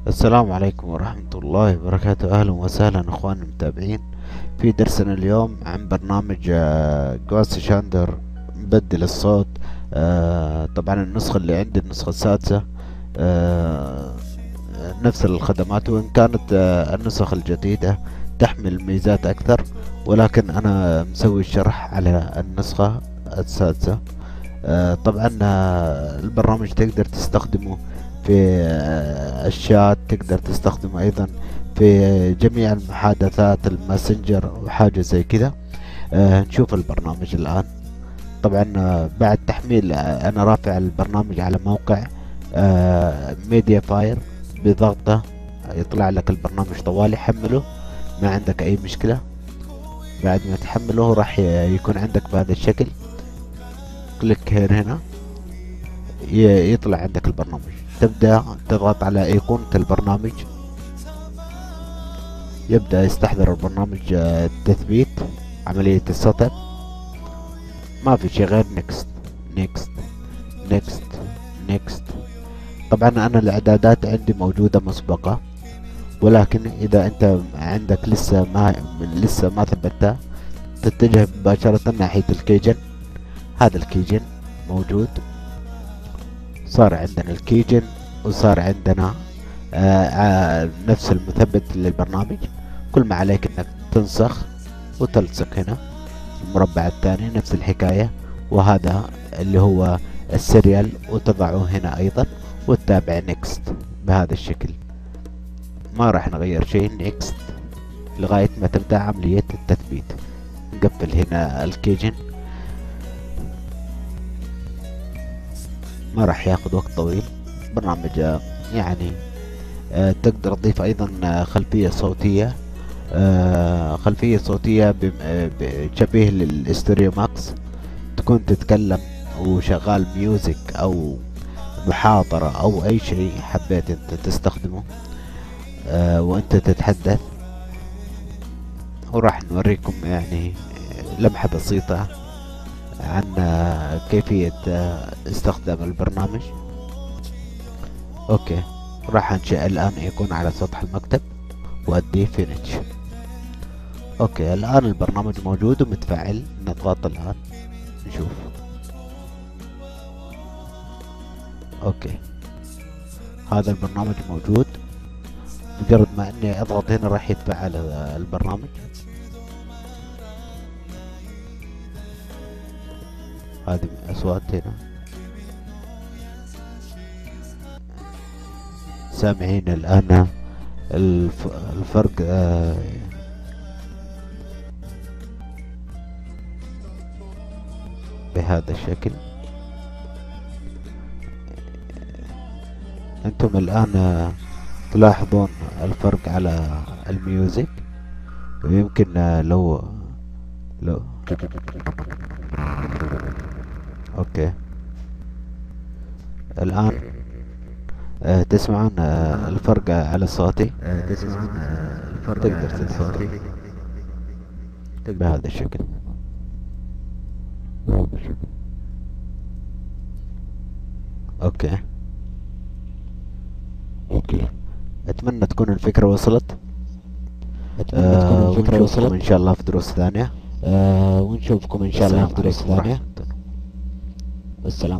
السلام عليكم ورحمة الله وبركاته. أهلا وسهلا أخواني المتابعين في درسنا اليوم عن برنامج جوست شاندر مبدل الصوت. طبعا النسخة اللي عندي النسخة السادسة، آه، نفس الخدمات، وإن كانت النسخ الجديدة تحمل ميزات أكثر، ولكن أنا مسوي الشرح على النسخة السادسة. طبعا البرنامج تقدر تستخدمه في الشات، تقدر تستخدمه ايضا في جميع المحادثات الماسنجر وحاجة زي كذا. نشوف البرنامج الآن. طبعا بعد تحميل انا رافع البرنامج على موقع ميديا فاير، بضغطه يطلع لك البرنامج طوالي. حمله، ما عندك اي مشكلة. بعد ما تحمله راح يكون عندك بهذا الشكل. كليك هنا يطلع عندك البرنامج. تبدأ تضغط على ايقونة البرنامج، يبدأ يستحضر البرنامج التثبيت، عملية السيت اب. ما في شيء غير نيكست نيكست نيكست نيكست. طبعا انا الاعدادات عندي موجودة مسبقة، ولكن اذا انت عندك لسه ما ثبتها، تتجه مباشرة ناحية الكيجن. هذا الكيجن موجود، صار عندنا الكيجن وصار عندنا نفس المثبت للبرنامج. كل ما عليك انك تنسخ وتلصق هنا. المربع الثاني نفس الحكاية، وهذا اللي هو السيريال، وتضعه هنا ايضا وتتابع نيكست بهذا الشكل. ما راح نغير شيء، نيكست لغاية ما تبدأ عملية التثبيت. نقفل هنا الكيجن، ما راح ياخذ وقت طويل. برنامج يعني تقدر تضيف ايضا خلفية صوتية، خلفية صوتية شبيه للاستوديو ماكس، تكون تتكلم وشغال ميوزك او محاضرة او اي شيء حبيت انت تستخدمه وانت تتحدث. وراح نوريكم يعني لمحة بسيطة عن كيفية استخدام البرنامج. اوكي، راح انشئ الان يكون على سطح المكتب واديه فينيش. اوكي، الان البرنامج موجود ومتفعل. نضغط الان نشوف. اوكي، هذا البرنامج موجود. مجرد ما اني اضغط هنا راح يتفعل البرنامج. هذه اصوات هنا، سامعين الان الفرق بهذا الشكل. انتم الان تلاحظون الفرق على الميوزك، ويمكن لو اوكي الان تسمعون الفرق على صوتي. تقدر تسمع بهذا الشكل. اوكي، اتمنى تكون الفكرة وصلت. ونشوفكم ان شاء الله في دروس ثانية. والسلام عليكم.